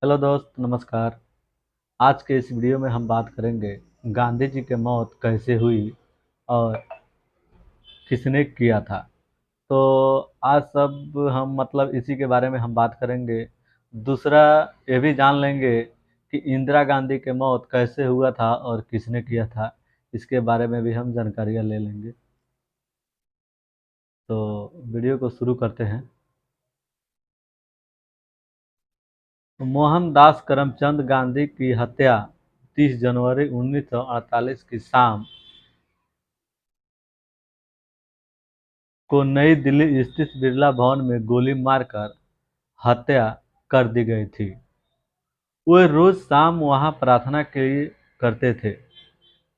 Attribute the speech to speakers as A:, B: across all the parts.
A: Hello दोस्त, नमस्कार। आज के इस वीडियो में हम बात करेंगे गांधी जी की मौत कैसे हुई और किसने किया था। तो आज सब हम इसी के बारे में हम बात करेंगे। दूसरा, ये भी जान लेंगे कि इंदिरा गांधी की मौत कैसे हुआ था और किसने किया था। इसके बारे में भी हम जानकारियाँ ले लेंगे। तो वीडियो को शुरू करते हैं। मोहनदास करमचंद गांधी की हत्या 30 जनवरी 1948 की शाम को नई दिल्ली स्थित बिरला भवन में गोली मारकर हत्या कर दी गई थी। वे रोज शाम वहां प्रार्थना के लिए करते थे।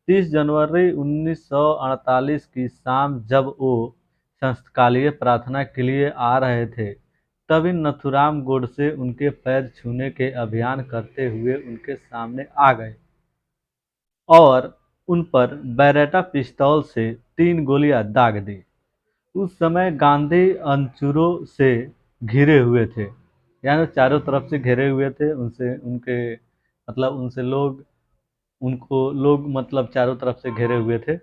A: 30 जनवरी 1948 की शाम जब वो संस्थाकालीय प्रार्थना के लिए आ रहे थे, तभी नथुराम गोडसे उनके पैर छूने के अभियान करते हुए उनके सामने आ गए और उन पर बैरेटा पिस्तौल से 3 गोलियां दाग दी। उस समय गांधी अंचुरों से घिरे हुए थे, यानी चारों तरफ से घिरे हुए थे। उनसे उनके उनसे लोग उनको लोग चारों तरफ से घिरे हुए थे।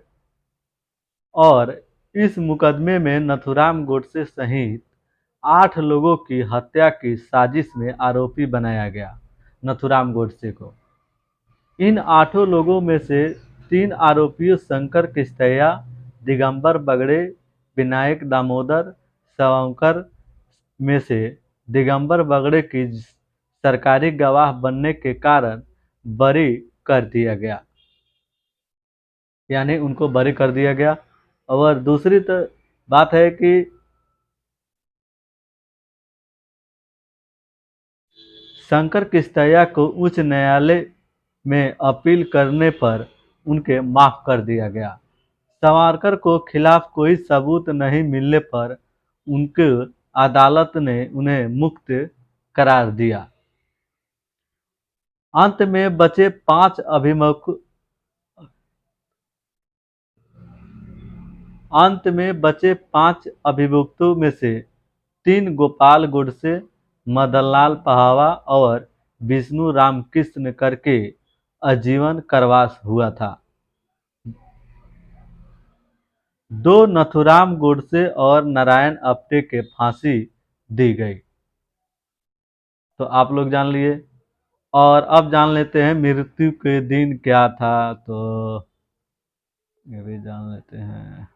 A: और इस मुकदमे में नथुराम गोडसे सहित 8 लोगों की हत्या की साजिश में आरोपी बनाया गया। नथुराम गोडसे को इन 8 लोगों में से 3 आरोपियों शंकर किस्तैया, दिगंबर बगड़े, विनायक दामोदर सावरकर में से दिगंबर बगड़े की सरकारी गवाह बनने के कारण बरी कर दिया गया, यानी उनको बरी कर दिया गया। और दूसरी बात है कि शंकर किस्तैया को उच्च न्यायालय में अपील करने पर उनके माफ कर दिया गया। सावरकर को खिलाफ कोई सबूत नहीं मिलने पर उनके अदालत ने उन्हें मुक्त करार दिया। अंत में बचे पांच अभिमुख अंत में बचे 5 अभियुक्तों में से 3 गोपाल गोडसे, मदनलाल पहावा और विष्णु रामकृष्ण करके आजीवन कारावास हुआ था। 2 नथुराम गोडसे और नारायण आप्टे के फांसी दी गई। तो आप लोग जान लिए। और अब जान लेते हैं मृत्यु के दिन क्या था। तो ये भी जान लेते हैं।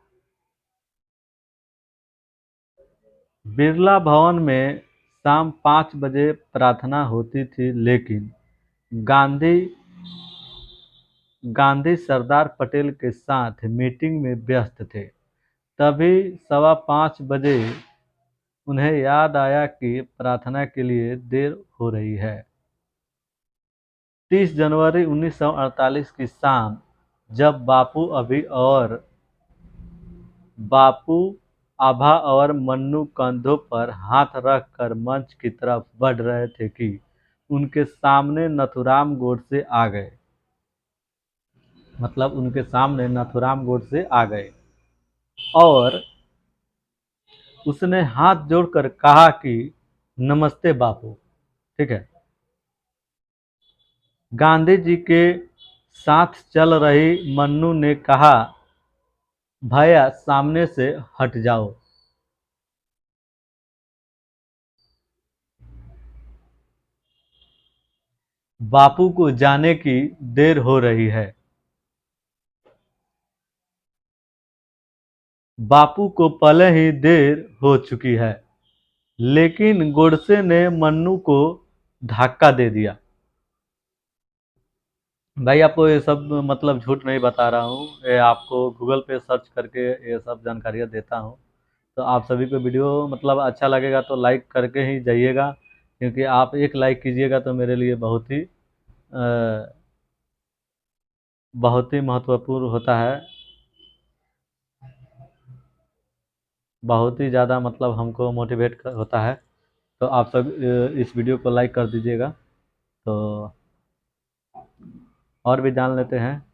A: बिरला भवन में शाम 5 बजे प्रार्थना होती थी, लेकिन गांधी गांधी सरदार पटेल के साथ मीटिंग में व्यस्त थे। तभी 5:15 बजे उन्हें याद आया कि प्रार्थना के लिए देर हो रही है। 30 जनवरी 1948 की शाम जब बापू आभा और मन्नू कंधों पर हाथ रखकर मंच की तरफ बढ़ रहे थे कि उनके सामने नथुराम गोडसे आ गए। उनके सामने नथुराम गोडसे आ गए और उसने हाथ जोड़कर कहा कि नमस्ते बापू। ठीक है। गांधी जी के साथ चल रही मन्नू ने कहा, भैया सामने से हट जाओ। बापू को जाने की देर हो रही है। बापू को पहले ही देर हो चुकी है। लेकिन गोडसे ने मन्नू को धक्का दे दिया। भाई आपको ये सब झूठ नहीं बता रहा हूँ, ये आपको गूगल पे सर्च करके ये सब जानकारियाँ देता हूँ। तो आप सभी को वीडियो अच्छा लगेगा तो लाइक करके ही जाइएगा, क्योंकि आप एक लाइक कीजिएगा तो मेरे लिए बहुत ही महत्वपूर्ण होता है। बहुत ही ज़्यादा हमको मोटिवेट होता है। तो आप सब इस वीडियो को लाइक कर दीजिएगा। तो और भी जान लेते हैं।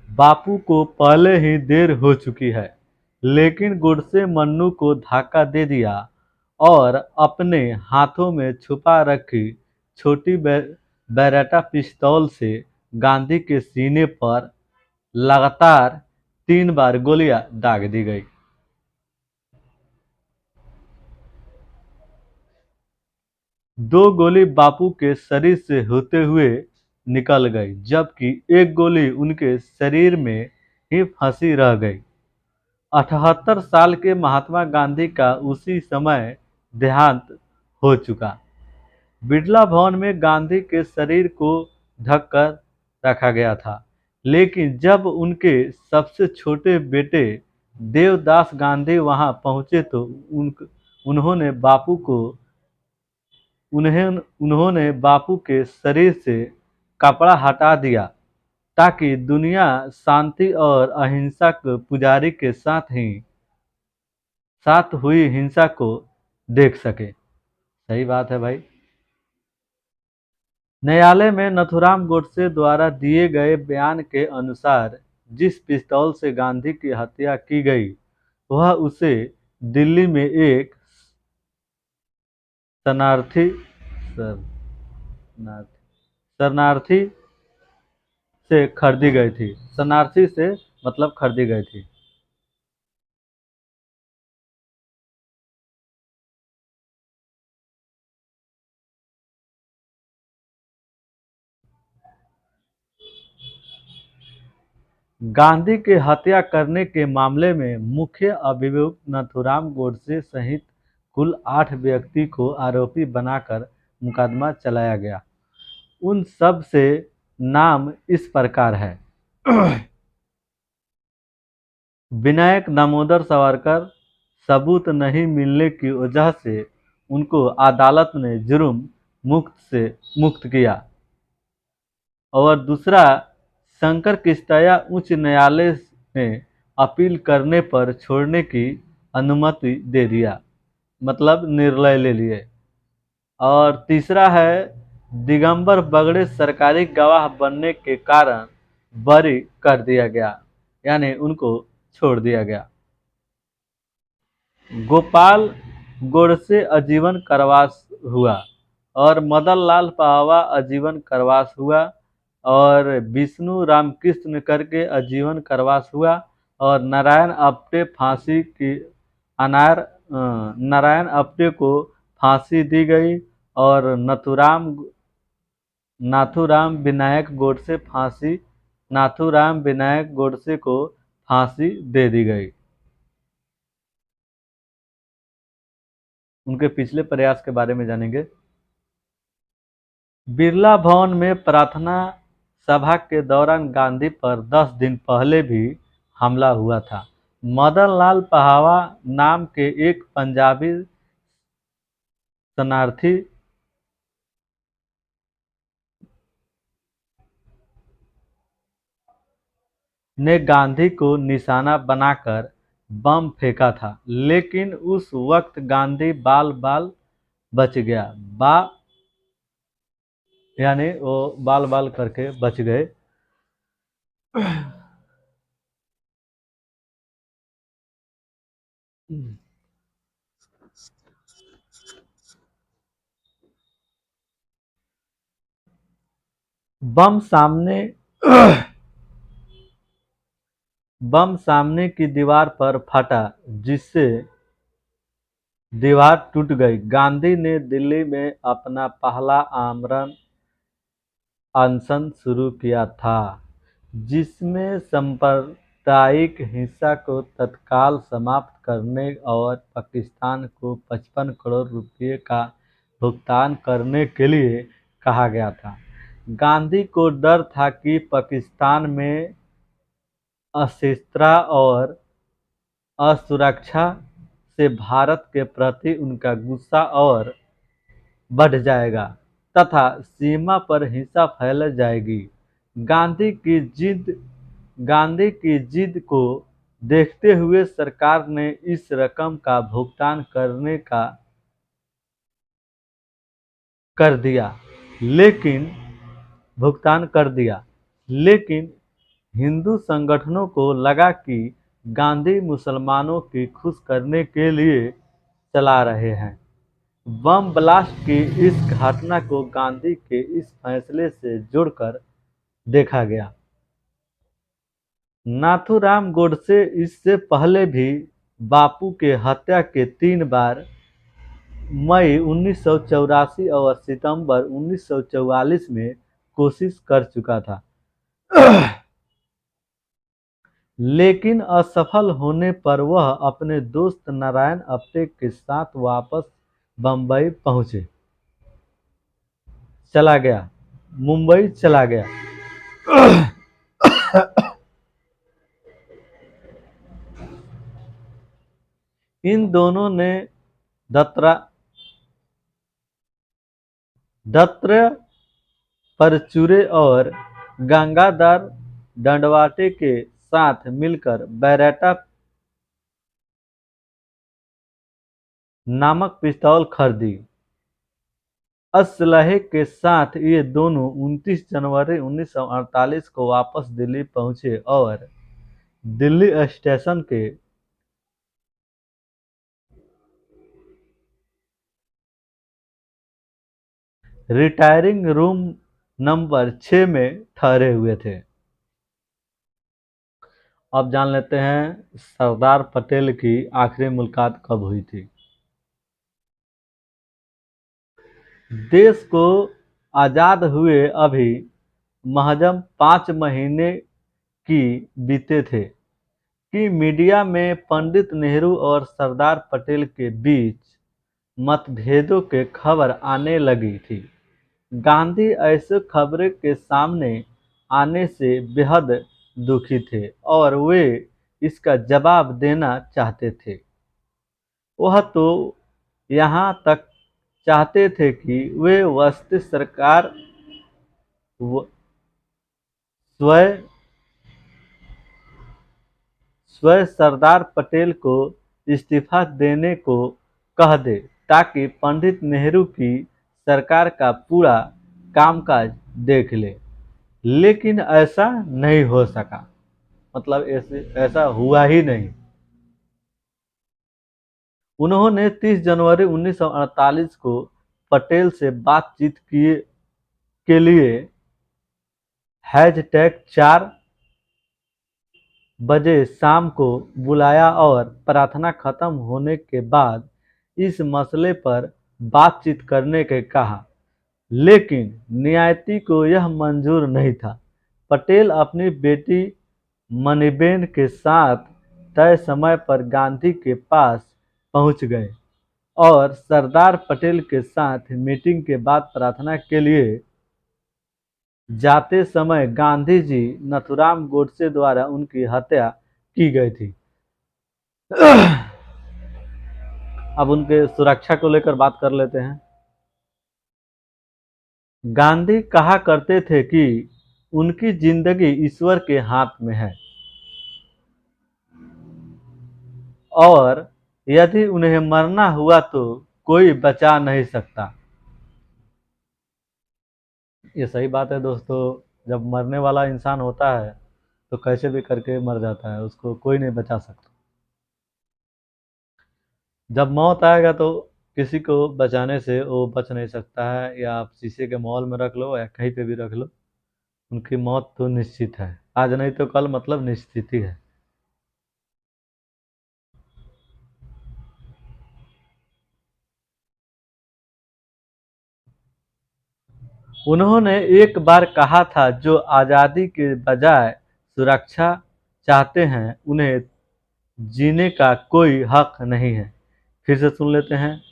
A: बापू को पहले ही देर हो चुकी है, लेकिन गोडसे मन्नू को धक्का दे दिया और अपने हाथों में छुपा रखी छोटी बेरेटा पिस्तौल से गांधी के सीने पर लगातार 3 बार गोलियां दाग दी गई। दो गोली बापू के शरीर से होते हुए निकल गई, जबकि एक गोली उनके शरीर में ही फंसी रह गई। 78 साल के महात्मा गांधी का उसी समय देहांत हो चुका। बिड़ला भवन में गांधी के शरीर को ढककर रखा गया था, लेकिन जब उनके सबसे छोटे बेटे देवदास गांधी वहां पहुंचे तो उन्होंने बापू को उन्हें उन्होंने बापू के शरीर से कपड़ा हटा दिया ताकि दुनिया शांति और अहिंसा के पुजारी के साथ हुई हिंसा को देख सके। सही बात है भाई। न्यायालय में नथुराम गोडसे द्वारा दिए गए बयान के अनुसार जिस पिस्तौल से गांधी की हत्या की गई वह उसे दिल्ली में एक शरणार्थी शरणार्थी से खरीदी गई थी। शरणार्थी से मतलब खरीदी गई थी। गांधी की हत्या करने के मामले में मुख्य अभियुक्त नथुराम गोडसे सहित कुल 8 व्यक्ति को आरोपी बनाकर मुकदमा चलाया गया। उन सब से नाम इस प्रकार है। विनायक दामोदर सावरकर। सबूत नहीं मिलने की वजह से उनको अदालत ने जुर्म मुक्त किया। और दूसरा, शंकर किश्तैया उच्च न्यायालय ने अपील करने पर छोड़ने की अनुमति दे दिया, मतलब निर्णय ले लिए। और तीसरा है, दिगंबर बगड़े सरकारी गवाह बनने के कारण बरी कर दिया गया, यानी उनको छोड़ दिया गया। गोपाल गोडसे आजीवन कारावास हुआ और मदन लाल पाहवा आजीवन कारावास हुआ और विष्णु रामकृष्ण करके आजीवन कारावास हुआ और नारायण आप्टे को फांसी दी गई और नाथूराम विनायक गोडसे को फांसी दे दी गई। उनके पिछले प्रयास के बारे में जानेंगे। बिरला भवन में प्रार्थना सभा के दौरान गांधी पर 10 दिन पहले भी हमला हुआ था। मदन लाल पाहवा नाम के एक पंजाबी शरणार्थी ने गांधी को निशाना बनाकर बम फेंका था, लेकिन उस वक्त गांधी बाल बाल बच गया। यानी वो बाल बाल करके बच गए। बम सामने की दीवार पर फटा, जिससे दीवार टूट गई। गांधी ने दिल्ली में अपना पहला आमरण अनशन शुरू किया था, जिसमें सांप्रदायिक हिंसा को तत्काल समाप्त करने और पाकिस्तान को 55 करोड़ रुपए का भुगतान करने के लिए कहा गया था। गांधी को डर था कि पाकिस्तान में अस्थिरता और असुरक्षा से भारत के प्रति उनका गुस्सा और बढ़ जाएगा तथा सीमा पर हिंसा फैल जाएगी। गांधी की जिद को देखते हुए सरकार ने इस रकम का भुगतान कर दिया, लेकिन हिंदू संगठनों को लगा कि गांधी मुसलमानों की खुश करने के लिए चला रहे हैं। बम ब्लास्ट की इस घटना को गांधी के इस फैसले से जोड़कर देखा गया। नाथूराम गोडसे इससे पहले भी बापू के हत्या के 3 बार मई 1984 और सितंबर 1944 में कोशिश कर चुका था, लेकिन असफल होने पर वह अपने दोस्त नारायण आप्टे के साथ वापस बम्बई मुंबई चला गया। इन दोनों ने दत्त परचूरे और गंगाधर दंडवाटे के साथ मिलकर बैरेटा नामक पिस्तौल खरीदी। असलहे के साथ ये दोनों 29 जनवरी 1948 को वापस दिल्ली पहुंचे और दिल्ली स्टेशन के रिटायरिंग रूम नंबर 6 में ठहरे हुए थे। अब जान लेते हैं सरदार पटेल की आखिरी मुलाकात कब हुई थी। देश को आज़ाद हुए अभी महज 5 महीने की बीते थे कि मीडिया में पंडित नेहरू और सरदार पटेल के बीच मतभेदों के खबर आने लगी थी। गांधी ऐसे खबरें के सामने आने से बेहद दुखी थे और वे इसका जवाब देना चाहते थे। वह तो यहाँ तक चाहते थे कि वे वस्तु सरकार स्वयं सरदार पटेल को इस्तीफा देने को कह दे ताकि पंडित नेहरू की सरकार का पूरा कामकाज देख ले, लेकिन ऐसा नहीं हो सका। मतलब ऐसा हुआ ही नहीं। उन्होंने 30 जनवरी 1948 को पटेल से बातचीत के लिए #4 बजे शाम को बुलाया और प्रार्थना खत्म होने के बाद इस मसले पर बातचीत करने के कहा, लेकिन न्यायति को यह मंजूर नहीं था। पटेल अपनी बेटी मणिबेन के साथ तय समय पर गांधी के पास पहुंच गए और सरदार पटेल के साथ मीटिंग के बाद प्रार्थना के लिए जाते समय गांधी जी नाथूराम गोडसे द्वारा उनकी हत्या की गई थी। अब उनके सुरक्षा को लेकर बात कर लेते हैं। गांधी कहा करते थे कि उनकी जिंदगी ईश्वर के हाथ में है और यदि उन्हें मरना हुआ तो कोई बचा नहीं सकता। ये सही बात है दोस्तों। जब मरने वाला इंसान होता है तो कैसे भी करके मर जाता है, उसको कोई नहीं बचा सकता। जब मौत आएगा तो किसी को बचाने से वो बच नहीं सकता है। या आप शीशे के मॉल में रख लो या कहीं पे भी रख लो, उनकी मौत तो निश्चित है। आज नहीं तो कल, मतलब निश्चित ही है। उन्होंने एक बार कहा था, जो आज़ादी के बजाय सुरक्षा चाहते हैं उन्हें जीने का कोई हक नहीं है। फिर से सुन लेते हैं।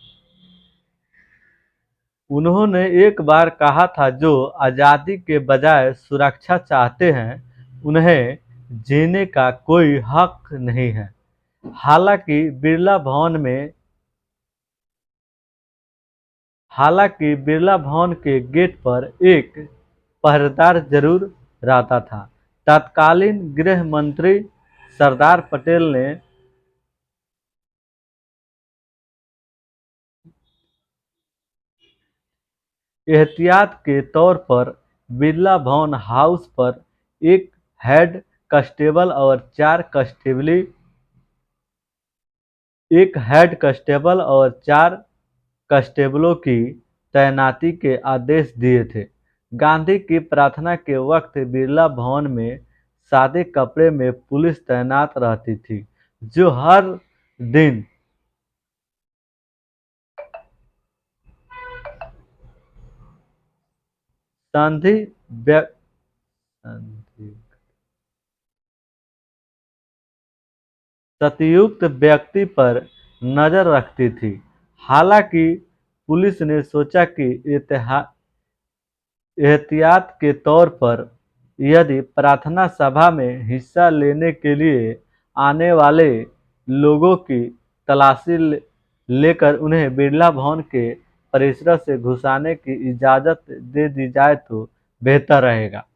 A: उन्होंने एक बार कहा था, जो आज़ादी के बजाय सुरक्षा चाहते हैं उन्हें जीने का कोई हक नहीं है। हालांकि बिरला भवन के गेट पर एक पहरेदार जरूर रहता था। तत्कालीन गृह मंत्री सरदार पटेल ने एहतियात के तौर पर बिरला भवन हाउस पर एक हेड कांस्टेबल और 4 कांस्टेबलों की तैनाती के आदेश दिए थे। गांधी की प्रार्थना के वक्त बिरला भवन में सादे कपड़े में पुलिस तैनात रहती थी, जो हर दिन संधि व्य- सतयुक्त व्यक्ति पर नजर रखती थी। हालांकि पुलिस ने सोचा कि एहतियात के तौर पर यदि प्रार्थना सभा में हिस्सा लेने के लिए आने वाले लोगों की तलाशी लेकर उन्हें बिरला भवन के परिसर से घुसने की इजाजत दे दी जाए तो बेहतर रहेगा।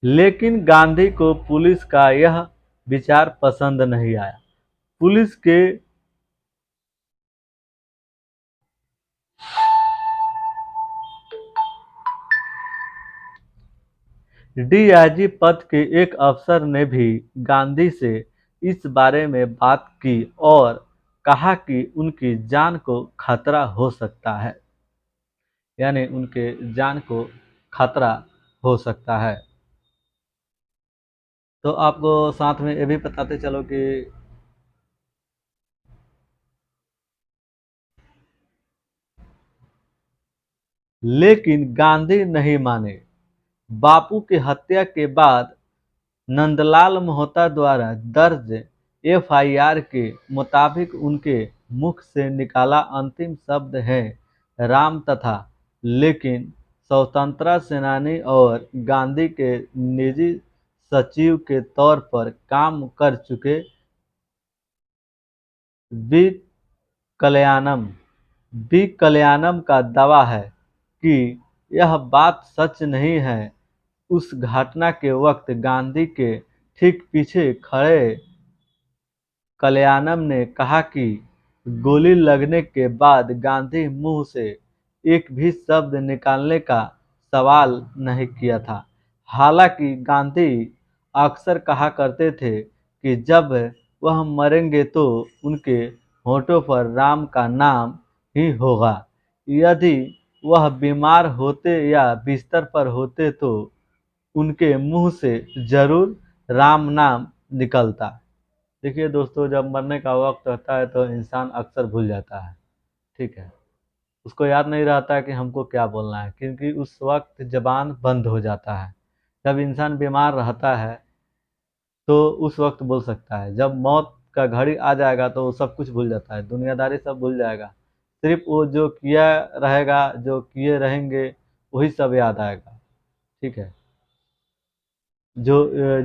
A: लेकिन गांधी को पुलिस का यह विचार पसंद नहीं आया। पुलिस के डीआईजी पद के एक अफसर ने भी गांधी से इस बारे में बात की और कहा कि उनकी जान को खतरा हो सकता है, यानी उनके जान को खतरा हो सकता है। तो आपको साथ में ये भी बताते चलो कि लेकिन गांधी नहीं माने। बापू की हत्या के बाद नंदलाल मोहता द्वारा दर्ज एफआईआर के मुताबिक उनके मुख से निकाला अंतिम शब्द है राम तथा, लेकिन स्वतंत्रता सेनानी और गांधी के निजी सचिव के तौर पर काम कर चुके बी कल्याणम बी कल्याणम का दावा है कि यह बात सच नहीं है। उस घटना के वक्त गांधी के ठीक पीछे खड़े कल्याणम ने कहा कि गोली लगने के बाद गांधी मुंह से एक भी शब्द निकालने का सवाल नहीं किया था। हालांकि गांधी अक्सर कहा करते थे कि जब वह मरेंगे तो उनके होठों पर राम का नाम ही होगा। यदि वह बीमार होते या बिस्तर पर होते तो उनके मुंह से जरूर राम नाम निकलता। देखिए दोस्तों, जब मरने का वक्त होता है तो इंसान अक्सर भूल जाता है। ठीक है, उसको याद नहीं रहता है कि हमको क्या बोलना है, क्योंकि उस वक्त जबान बंद हो जाता है। जब इंसान बीमार रहता है तो उस वक्त बोल सकता है, जब मौत का घड़ी आ जाएगा तो वो सब कुछ भूल जाता है, दुनियादारी सब भूल जाएगा। सिर्फ वो जो किया रहेगा, जो किए रहेंगे, वही सब याद आएगा। ठीक है।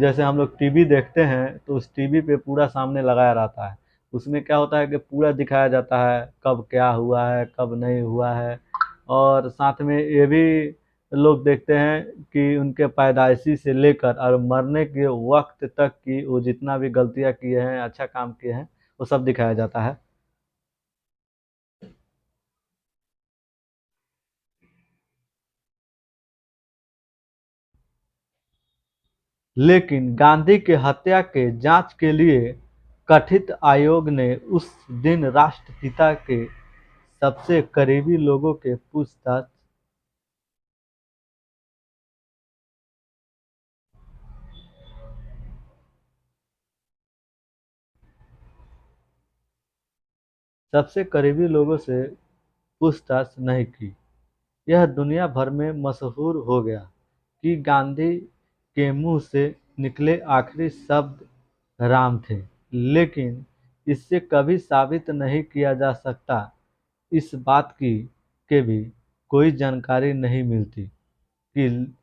A: जैसे हम लोग टीवी देखते हैं तो उस टीवी पे पूरा सामने लगाया रहता है। उसमें क्या होता है कि पूरा दिखाया जाता है कब क्या हुआ है, कब नहीं हुआ है। और साथ में ये भी लोग देखते हैं कि उनके पैदाइशी से लेकर और मरने के वक्त तक की वो जितना भी गलतियां किए हैं, अच्छा काम किए हैं, वो सब दिखाया जाता है। लेकिन गांधी की हत्या के जांच के लिए गठित आयोग ने उस दिन राष्ट्रपिता के सबसे करीबी लोगों के पूछताछ सबसे करीबी लोगों से पूछताछ नहीं की। यह दुनिया भर में मशहूर हो गया कि गांधी के मुंह से निकले आखिरी शब्द राम थे। लेकिन इससे कभी साबित नहीं किया जा सकता। इस बात की के भी कोई जानकारी नहीं मिलती कि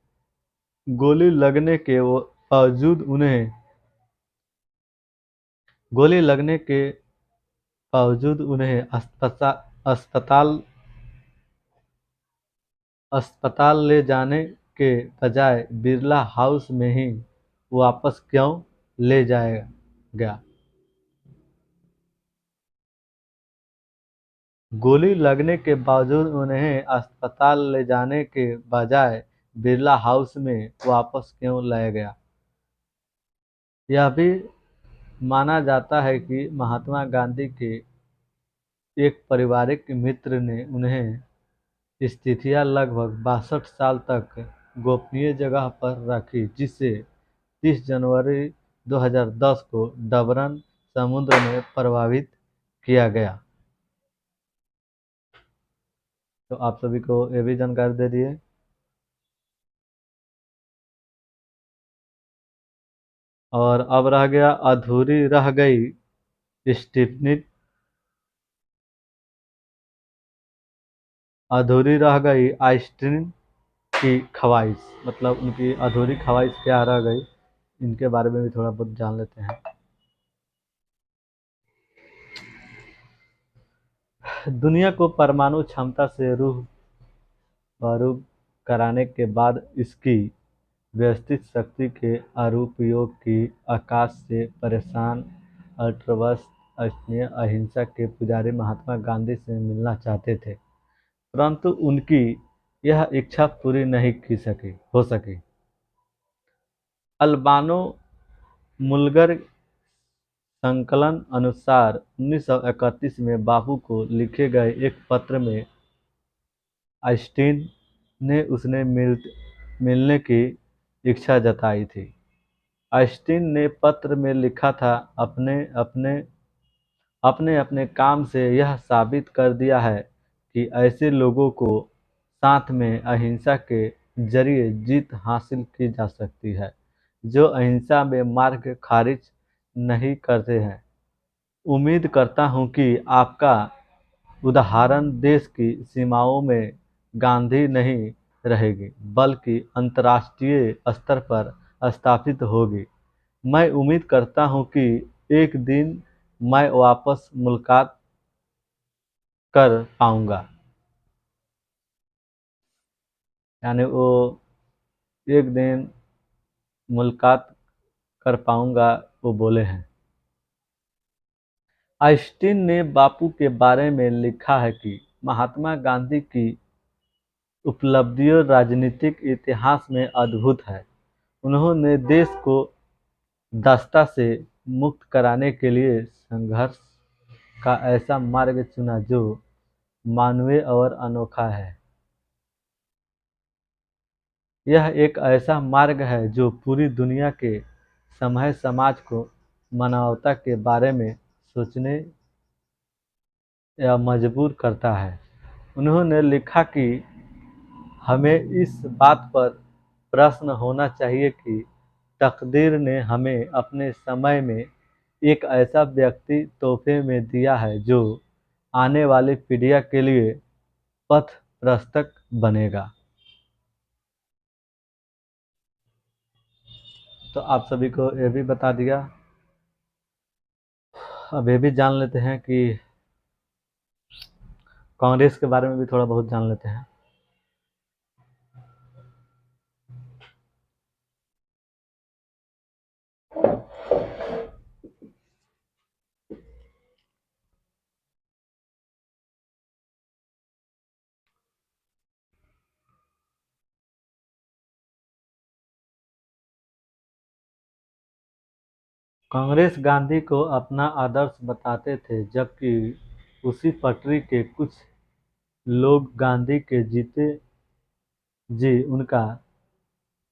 A: गोली लगने के बावजूद उन्हें गोली लगने के बावजूद उन्हें अस्पताल अस्पताल ले जाने के बजाय बिरला हाउस में ही वापस क्यों ले जाया गया। गोली लगने के बावजूद उन्हें अस्पताल ले जाने के बजाय बिरला हाउस में वापस क्यों लाया गया। यह भी माना जाता है कि महात्मा गांधी के एक पारिवारिक मित्र ने उन्हें स्थितियां लगभग 62 साल तक गोपनीय जगह पर रखी, जिसे 30 जनवरी 2010 को डबरन समुद्र में प्रवाहित किया गया। तो आप सभी को ये भी जानकारी दे दिए। और अब रह गया अधूरी रह गई स्टीफनी अधूरी रह गई आइंस्टीन की ख्वाहिश, मतलब उनकी अधूरी ख्वाहिश क्या रह गई, इनके बारे में भी थोड़ा बहुत जान लेते हैं। दुनिया को परमाणु क्षमता से रूबरू कराने के बाद इसकी व्यवस्थित शक्ति के अनुप्रयोग की आकाश से परेशान अल्ट्रावस अस्नेह अहिंसा के पुजारी महात्मा गांधी से मिलना चाहते थे, परंतु उनकी यह इच्छा पूरी नहीं हो सकी। अल्बानो मुल्गर संकलन अनुसार 1931 में बापू को लिखे गए एक पत्र में आइंस्टीन ने उसने मिलने की इच्छा जताई थी। आइंस्टीन ने पत्र में लिखा था, अपने अपने अपने अपने काम से यह साबित कर दिया है कि ऐसे लोगों को साथ में अहिंसा के जरिए जीत हासिल की जा सकती है जो अहिंसा में मार्ग खारिज नहीं करते हैं। उम्मीद करता हूं कि आपका उदाहरण देश की सीमाओं में गांधी नहीं रहेगी, बल्कि अंतर्राष्ट्रीय स्तर पर स्थापित होगी। मैं उम्मीद करता हूं कि एक दिन मैं वापस मुलाकात कर पाऊंगा। यानी वो एक दिन मुलाकात कर पाऊंगा, वो बोले हैं। आइंस्टीन ने बापू के बारे में लिखा है कि महात्मा गांधी की उपलब्धियां राजनीतिक इतिहास में अद्भुत है। उन्होंने देश को दासता से मुक्त कराने के लिए संघर्ष का ऐसा मार्ग चुना जो मानवीय और अनोखा है। यह एक ऐसा मार्ग है जो पूरी दुनिया के समाज को मानवता के बारे में सोचने या मजबूर करता है। उन्होंने लिखा कि हमें इस बात पर प्रश्न होना चाहिए कि तकदीर ने हमें अपने समय में एक ऐसा व्यक्ति तोहफे में दिया है जो आने वाली पीढ़ियों के लिए पथ प्रस्तक बनेगा। तो आप सभी को यह भी बता दिया। अब ये भी जान लेते हैं कि कांग्रेस के बारे में भी थोड़ा बहुत जान लेते हैं। कांग्रेस गांधी को अपना आदर्श बताते थे, जबकि उसी पटरी के कुछ लोग गांधी के जीते जी उनका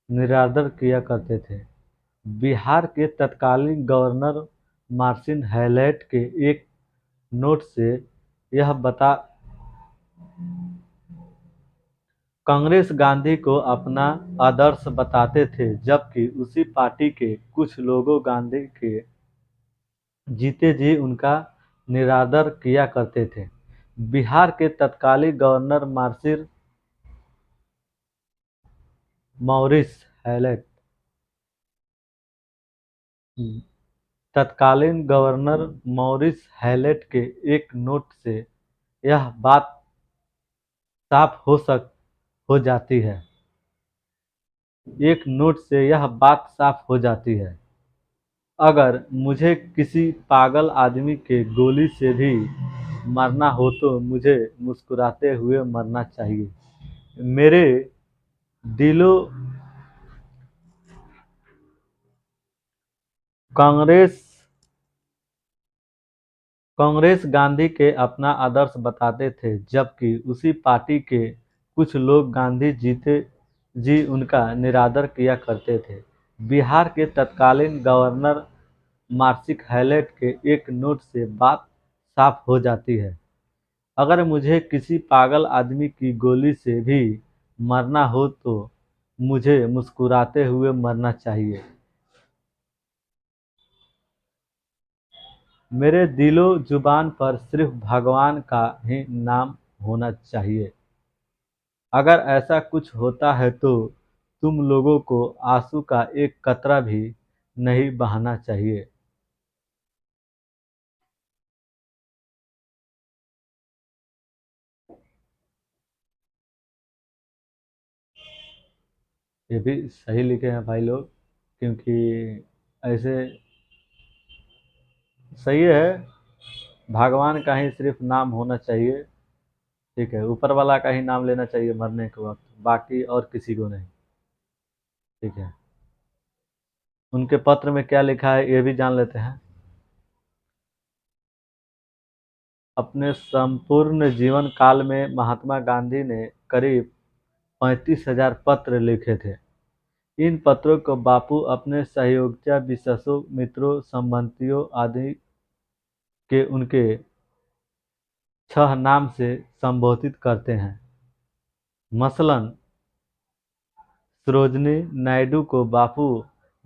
A: निरादर किया करते थे। बिहार के तत्कालीन गवर्नर मार्सिन हैलेट के एक नोट से यह बता कांग्रेस गांधी को अपना आदर्श बताते थे, जबकि उसी पार्टी के कुछ लोगों गांधी के जीते जी उनका निरादर किया करते थे। बिहार के तत्कालीन गवर्नर मार्सिन मॉरिस हैलेट तत्कालीन गवर्नर मॉरिस हैलेट के एक नोट से यह बात साफ हो जाती है। एक नोट से यह बात साफ हो जाती है। अगर मुझे किसी पागल आदमी के गोली से भी मरना हो तो मुझे मुस्कुराते हुए मरना चाहिए। मेरे दिलो कांग्रेस कांग्रेस गांधी के अपना आदर्श बताते थे, जबकि उसी पार्टी के कुछ लोग गांधी जी उनका निरादर किया करते थे। बिहार के तत्कालीन गवर्नर मार्सिक हैलेट के एक नोट से बात साफ हो जाती है। अगर मुझे किसी पागल आदमी की गोली से भी मरना हो तो मुझे मुस्कुराते हुए मरना चाहिए। मेरे दिलो जुबान पर सिर्फ भगवान का ही नाम होना चाहिए। अगर ऐसा कुछ होता है तो तुम लोगों को आंसू का एक कतरा भी नहीं बहाना चाहिए। ये भी सही लिखे हैं भाई लोग, क्योंकि ऐसे सही है। भगवान का ही सिर्फ नाम होना चाहिए। ठीक है, ऊपर वाला का ही नाम लेना चाहिए मरने के वक्त, बाकी और किसी को नहीं। ठीक है, उनके पत्र में क्या लिखा है ये भी जान लेते हैं। अपने संपूर्ण जीवन काल में महात्मा गांधी ने करीब 35,000 पत्र लिखे थे। इन पत्रों को बापू अपने सहयोगियों, विशेषों, मित्रों, संबंधियों आदि के उनके 6 नाम से संबोधित करते हैं। मसलन सरोजनी नायडू को Bapu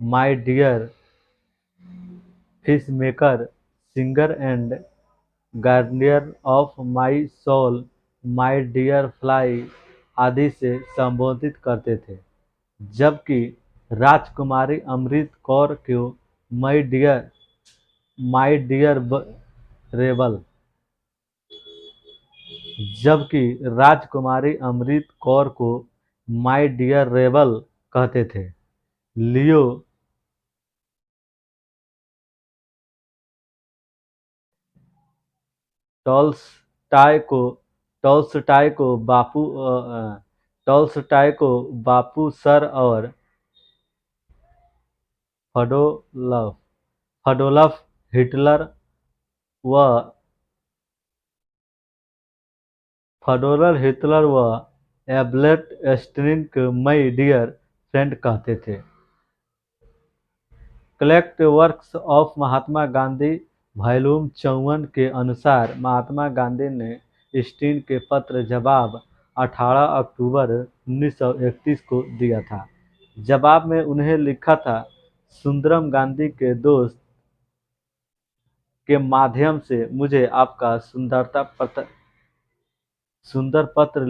A: my dear fish maker, singer and guardian of my soul, my dear fly आदि से संबोधित करते थे। जबकि राजकुमारी अमृत कौर को माय डियर रेबल जबकि राजकुमारी अमृत कौर को माय डियर रेबल कहते थे। लियो टॉल्स्टाय को टॉल्स्टाय को बापू टॉल्स्टाय को बापू सर और फडोलफ फडोलफ हिटलर व व एल्बर्ट स्टेइन को माय डियर फ्रेंड कहते थे। Collect works of Mahatma Gandhi volume 54 के अनुसार महात्मा गांधी ने स्टीन के पत्र जवाब 18 अक्टूबर 1931 को दिया था। जवाब में उन्हें लिखा था, सुंदरम गांधी के दोस्त के माध्यम से मुझे आपका सुंदर पत्र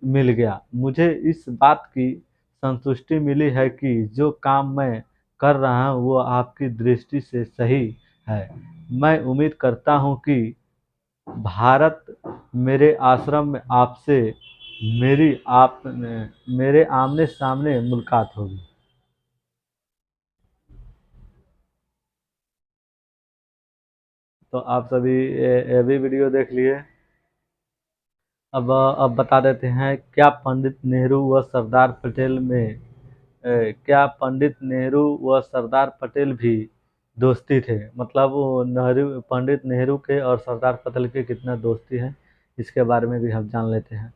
A: मिल गया। मुझे इस बात की संतुष्टि मिली है कि जो काम मैं कर रहा हूँ वो आपकी दृष्टि से सही है। मैं उम्मीद करता हूँ कि भारत मेरे आश्रम में आपसे मेरे आमने सामने मुलाकात होगी। तो आप सभी ये भी वीडियो देख लिए। अब बता देते हैं, क्या पंडित नेहरू व सरदार पटेल भी दोस्ती थे? मतलब वो पंडित नेहरू के और सरदार पटेल के कितना दोस्ती है, इसके बारे में भी हम जान लेते हैं।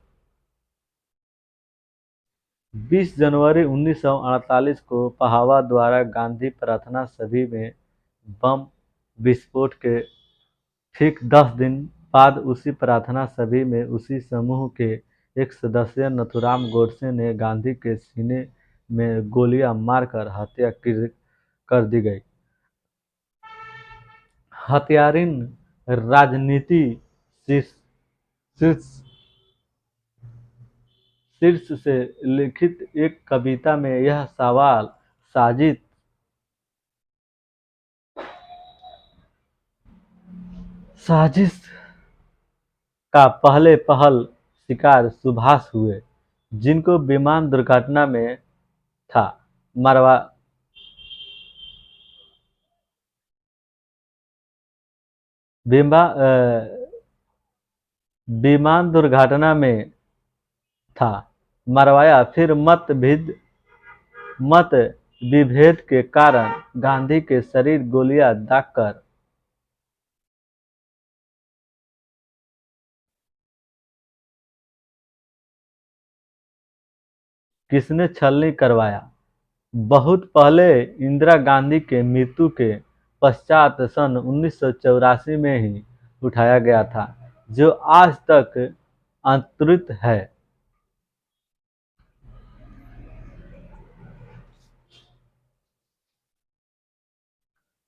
A: 20 जनवरी 1948 को पहावा द्वारा गांधी प्रार्थना सभा में बम विस्फोट के ठीक 10 दिन बाद उसी प्रार्थना सभा में उसी समूह के एक सदस्य नथुराम गोडसे ने गांधी के सीने में गोलियां मारकर हत्या कर दी गई। हत्यारिन राजनीति शीर्ष शीर्ष शीर्ष से लिखित एक कविता में यह सवाल साजिश साजिश का पहले पहल शिकार सुभाष हुए, जिनको विमान दुर्घटना में था मरवा विमा विमान दुर्घटना में था मरवाया। फिर मतभेद विभेद के कारण गांधी के शरीर गोलियां दागकर किसने छलनी करवाया? बहुत पहले इंदिरा गांधी के मृत्यु के पश्चात सन 1984 में ही उठाया गया था, जो आज तक अंतरित है।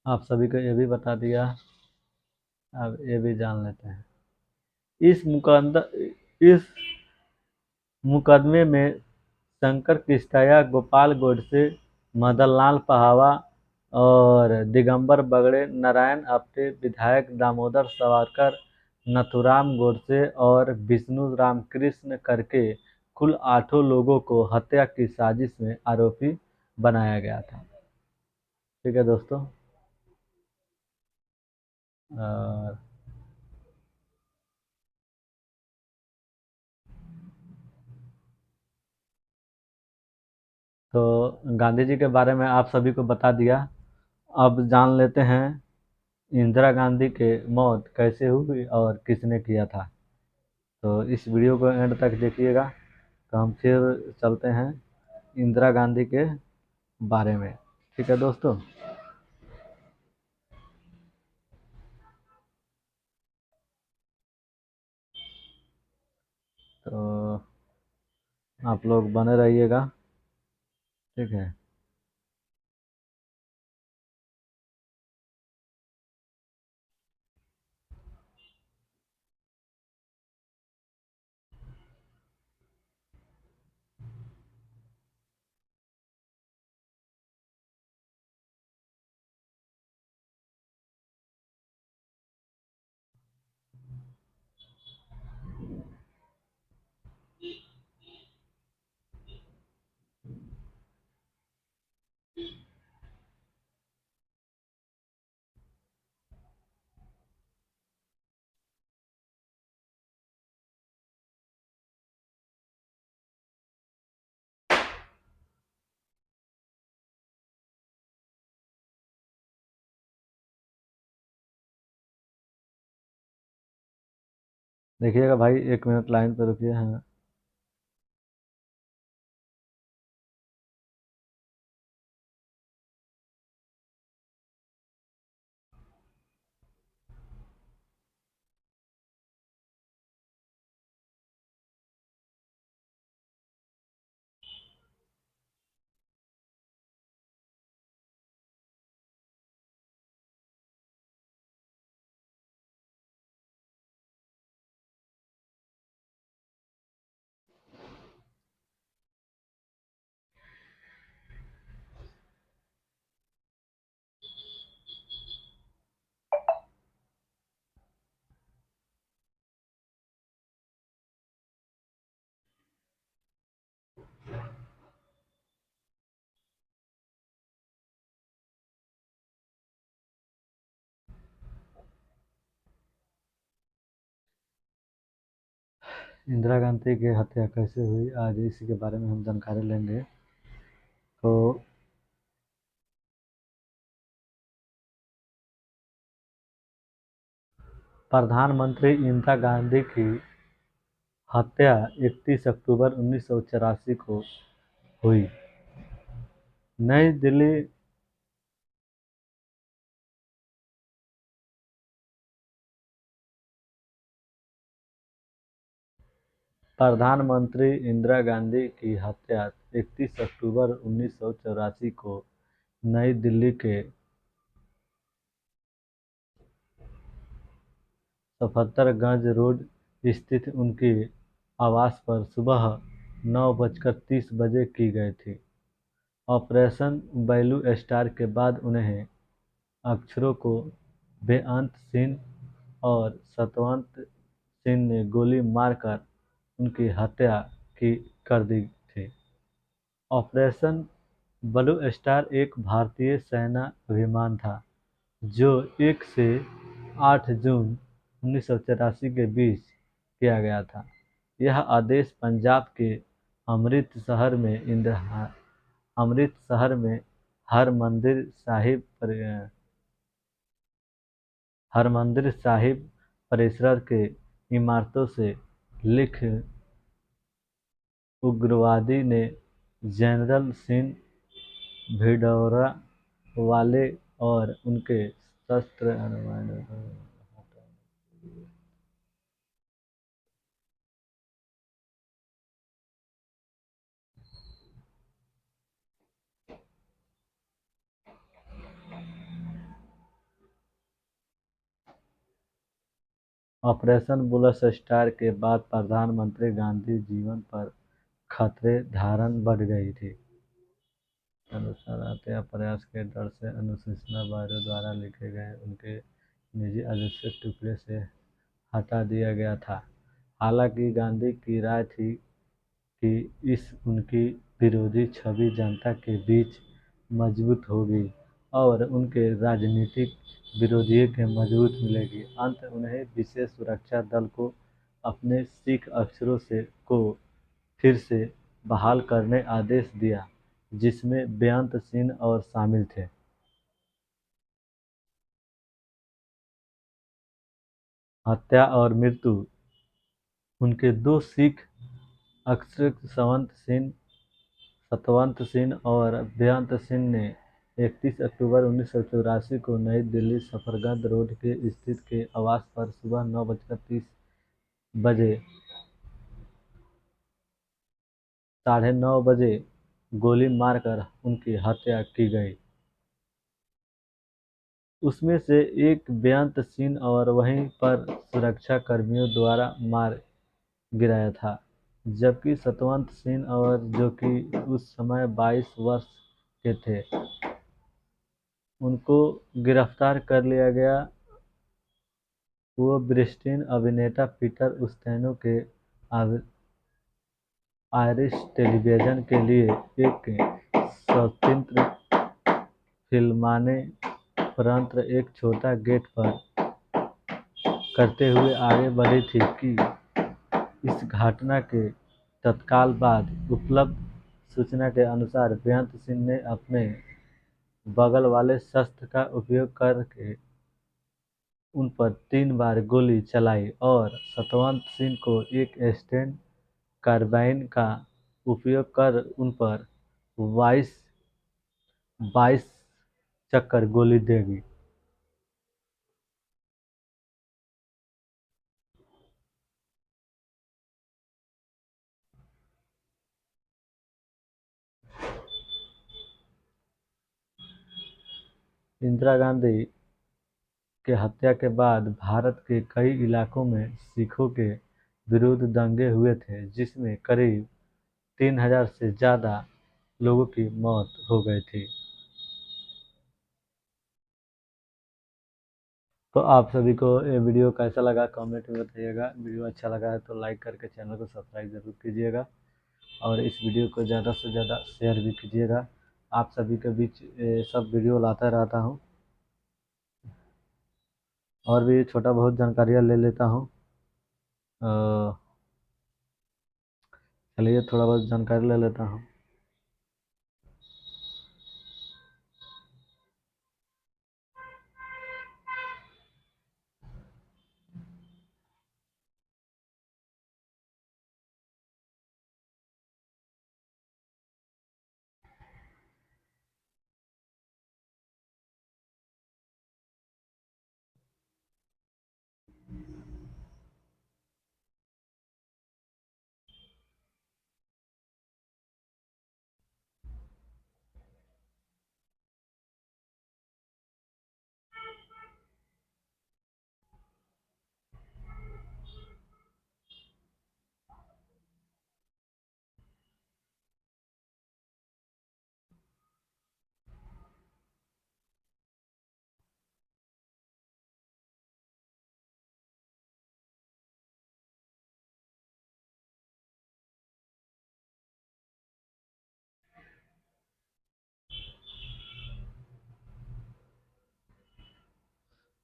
A: आप सभी को ये भी बता दिया। अब ये भी जान लेते हैं। इस मुकदमे में शंकर किस्टाया, गोपाल गोडसे, मदनलाल पहावा और दिगंबर बगड़े, नारायण आप्टे, विधायक दामोदर सावरकर, नथुराम गोडसे और विष्णु रामकृष्ण करके कुल 8 लोगों को हत्या की साजिश में आरोपी बनाया गया था। ठीक है दोस्तों। और तो गांधी जी के बारे में आप सभी को बता दिया। अब जान लेते हैं इंदिरा गांधी के मौत कैसे हुई और किसने किया था। तो इस वीडियो को एंड तक देखिएगा। तो हम फिर चलते हैं इंदिरा गांधी के बारे में। ठीक है दोस्तों। तो आप लोग बने रहिएगा। ठीक है। देखिएगा भाई, 1 मिनट लाइन पर रुकिए। हाँ। इंदिरा गांधी की हत्या कैसे हुई, आज इसी के बारे में हम जानकारी लेंगे। तो प्रधानमंत्री इंदिरा गांधी की हत्या 31 अक्टूबर 1984 को हुई। नई दिल्ली प्रधानमंत्री इंदिरा गांधी की हत्या 31 अक्टूबर 1984 को नई दिल्ली के सफदरजंग रोड स्थित उनके आवास पर सुबह 9:30 की गई थी। ऑपरेशन ब्लू स्टार के बाद उन्हें अक्षरों को बेअंत सिंह और सतवंत सिंह ने गोली मारकर उनकी हत्या की कर दी थी। ऑपरेशन ब्लू स्टार एक भारतीय सेना अभियान था जो 1 से 8 जून 1984 के बीच किया गया था। यह आदेश पंजाब के अमृतसर में हरमंदिर साहिब हरमंदिर साहिब परिसर के इमारतों से लिख उग्रवादी ने जनरल सिंह भिंडरावाले और उनके शस्त्र ऑपरेशन बुलस स्टार के बाद प्रधानमंत्री गांधी जीवन पर खतरे धारण बढ़ गई थी। अनुसार हत्या प्रयास के डर से अनुसूचना ब्यूरो द्वारा लिखे गए उनके निजी आदेश टुकड़े से हटा दिया गया था। हालांकि गांधी की राय थी कि इस उनकी विरोधी छवि जनता के बीच मजबूत होगी और उनके राजनीतिक विरोधियों के मजबूत मिलेगी। अंत उन्हें विशेष सुरक्षा दल को अपने सिख अफसरों से को फिर से बहाल करने आदेश दिया, जिसमें बेअंत सिंह और शामिल थे। हत्या और मृत्यु। उनके दो सिख अफसर सतवंत सिंह और बेअंत सिंह ने 31 अक्टूबर 1984 को नई दिल्ली सफरजंद रोड के स्थित के आवास पर सुबह 9:30 बजे 9:30 बजे गोली मारकर उनकी हत्या की गई। उसमें से एक बेअंत सिंह और वहीं पर सुरक्षा कर्मियों द्वारा मार गिराया था, जबकि सतवंत सिंह और जो कि उस समय 22 वर्ष के थे, उनको गिरफ्तार कर लिया गया। वो ब्रिस्टन अभिनेता पीटर उस्तानो के आयरिश टेलीविजन के लिए एक स्वतंत्र फिल्माने उपरांत एक छोटा गेट पर करते हुए आगे बढ़ी थी कि इस घटना के तत्काल बाद उपलब्ध सूचना के अनुसार बेअंत सिंह ने अपने बगल वाले शस्त्र का उपयोग करके उन पर 3 बार गोली चलाई और सतवंत सिंह को एक स्टैंड कार्बाइन का उपयोग कर उन पर 22 22 चक्कर गोली देगी। इंदिरा गांधी के हत्या के बाद भारत के कई इलाकों में सिखों के विरुद्ध दंगे हुए थे, जिसमें करीब 3000 से ज़्यादा लोगों की मौत हो गई थी। तो आप सभी को ये वीडियो कैसा लगा कमेंट में बताइएगा। वीडियो अच्छा लगा है तो लाइक करके चैनल को सब्सक्राइब जरूर कीजिएगा और इस वीडियो को ज़्यादा से ज़्यादा शेयर भी कीजिएगा। आप सभी के बीच सब वीडियो लाता रहता हूँ और भी छोटा बहुत जानकारियाँ ले लेता हूँ। चलिए थोड़ा बहुत जानकारी ले लेता हूँ।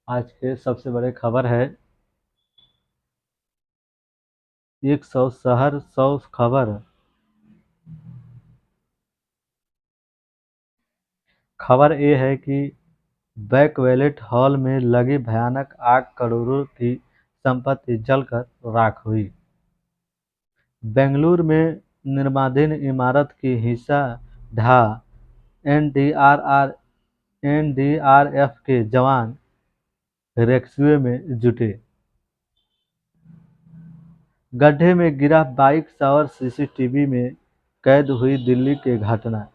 A: आज के सबसे बड़े खबर है 100 शहर 100 खबर खबर ये है कि बैकवेलेट हॉल में लगी भयानक आग करोड़ों की संपत्ति जलकर राख हुई। बेंगलुरु में निर्माणाधीन इमारत की हिस्सा ढहा। एनडीआरएफ के जवान रेस्क्यू में जुटे। गड्ढे में गिरा बाइक सवार सीसीटीवी में कैद हुई दिल्ली की घटना।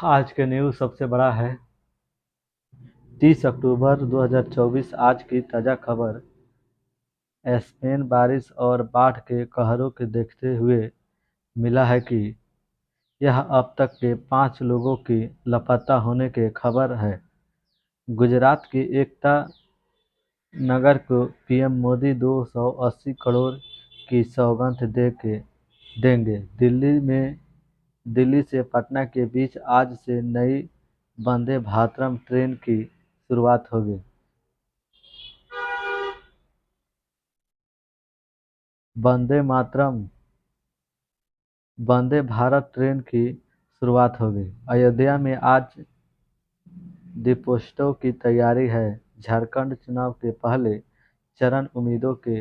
A: आज के न्यूज़ सबसे बड़ा है। 30 अक्टूबर 2024 आज की ताज़ा खबर। स्पेन बारिश और बाढ़ के कहरों के देखते हुए मिला है कि यह अब तक के 5 लोगों की लापता होने की खबर है। गुजरात की एकता नगर को पीएम मोदी 280 करोड़ की सौगात देंगे। दिल्ली से पटना के बीच आज से नई वंदे भारत ट्रेन की शुरुआत होगी। वंदे मातरम वंदे भारत ट्रेन की शुरुआत होगी। अयोध्या में आज दीपोत्सव की तैयारी है। झारखंड चुनाव के पहले चरण उम्मीदों के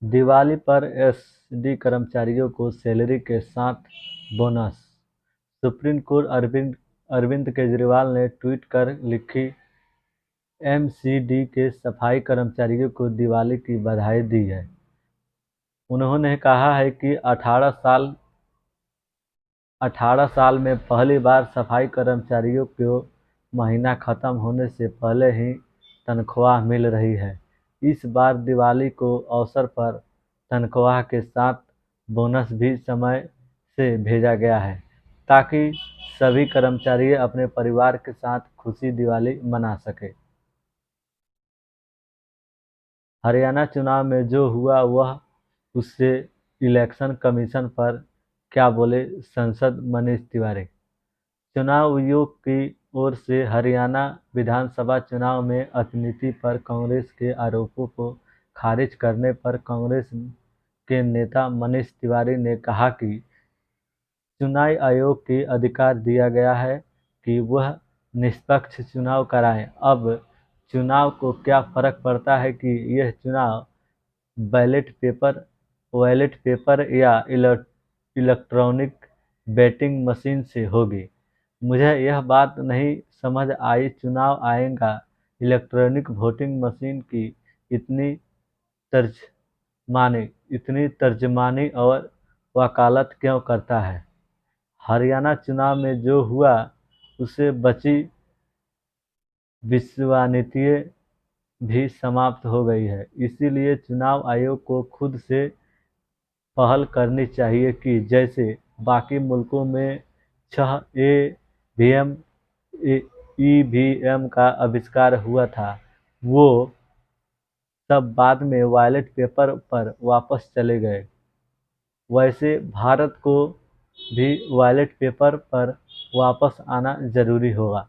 A: दिवाली पर एसडी कर्मचारियों को सैलरी के साथ bonus. Supreme court Arvind Kejriwal ने ट्वीट कर लिखी एमसीडी के सफाई कर्मचारियों को दिवाली की बधाई दी है। उन्होंने कहा है कि 18 साल में पहली बार सफाई कर्मचारियों को महीना खत्म होने से पहले ही तनख्वाह मिल रही है। इस बार दिवाली को अवसर पर तनख्वाह के साथ बोनस भी समय से भेजा गया है, ताकि सभी कर्मचारी अपने परिवार के साथ खुशी दिवाली मना सकें। हरियाणा चुनाव में जो हुआ वह उससे इलेक्शन कमीशन पर क्या बोले सांसद मनीष तिवारी। चुनाव आयोग की ओर से हरियाणा विधानसभा चुनाव में अविनीति पर कांग्रेस के आरोपों को खारिज करने पर कांग्रेस के नेता मनीष तिवारी ने कहा कि चुनाव आयोग को अधिकार दिया गया है कि वह निष्पक्ष चुनाव कराए। अब चुनाव को क्या फर्क पड़ता है कि यह चुनाव बैलेट पेपर या इलेक्ट्रॉनिक वोटिंग मशीन से होगी। मुझे यह बात नहीं समझ आई चुनाव आएगा इलेक्ट्रॉनिक वोटिंग मशीन की इतनी तर्जमानी और वकालत क्यों करता है। हरियाणा चुनाव में जो हुआ उससे बची विश्वनीति भी समाप्त हो गई है। इसीलिए चुनाव आयोग को खुद से पहल करनी चाहिए कि जैसे बाकी मुल्कों में 6 ईवीएम का आविष्कार हुआ था, वो सब बाद में बैलेट पेपर पर वापस चले गए, वैसे भारत को भी बैलेट पेपर पर वापस आना जरूरी होगा।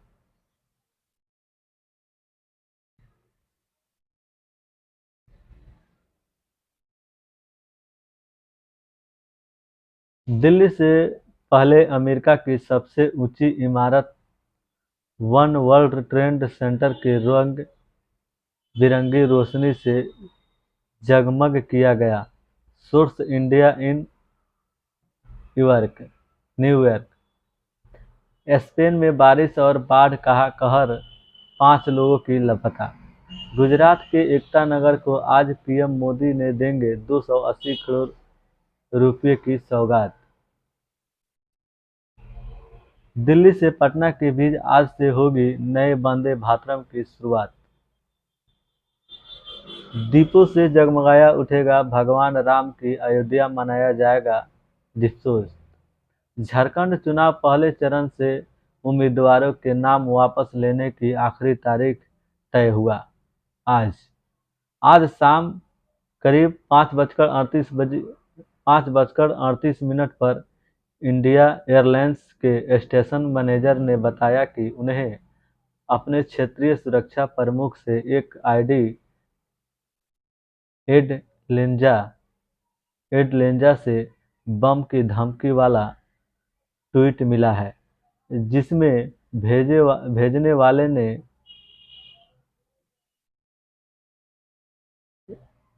A: दिल्ली से पहले अमेरिका की सबसे ऊंची इमारत वन वर्ल्ड ट्रेड सेंटर के रंग बिरंगी रोशनी से जगमग किया गया। Source India in New York. Spain में बारिश और बाढ़ का कहर, 5 लोगों की लापता। गुजरात के एकता नगर को आज पीएम मोदी ने देंगे 280 करोड़ रुपए की सौगात। दिल्ली से पटना के बीच आज से होगी नए वंदे भारतम की शुरुआत। दीपों से जगमगाया उठेगा भगवान राम की अयोध्या, मनाया जाएगा दीपोत्सव। झारखंड चुनाव पहले चरण से उम्मीदवारों के नाम वापस लेने की आखिरी तारीख तय हुआ। आज आज शाम करीब 5:38 पर इंडिया एयरलाइंस के स्टेशन मैनेजर ने बताया कि उन्हें अपने क्षेत्रीय सुरक्षा प्रमुख से एक आईडी एडलेंजा एडलेंजा से बम की धमकी वाला ट्वीट मिला है, जिसमें भेजने वाले ने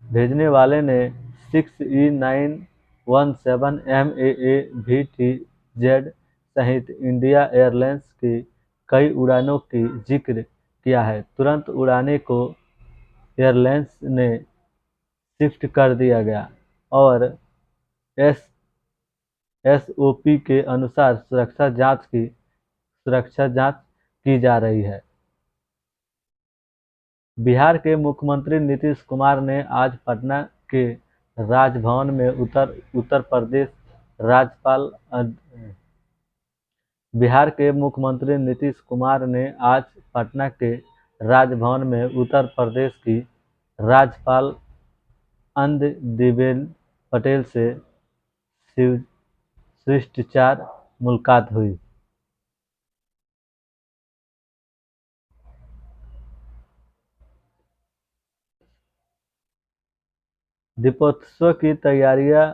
A: भेजने वाले ने 6E917 MAA-VTZ सहित इंडिया एयरलाइंस की कई उड़ानों की जिक्र किया है। तुरंत उड़ानें को एयरलाइंस ने शिफ्ट कर दिया गया और एस एसओपी के अनुसार सुरक्षा जांच की जा रही है। बिहार के मुख्यमंत्री नीतीश कुमार ने आज पटना के राजभवन में उत्तर प्रदेश राज्यपाल बिहार के मुख्यमंत्री नीतीश कुमार ने आज पटना के राजभवन में उत्तर प्रदेश की राज्यपाल आनंदीबेन पटेल से शिष्टाचार मुलाकात हुई। दीपोत्सव की तैयारियां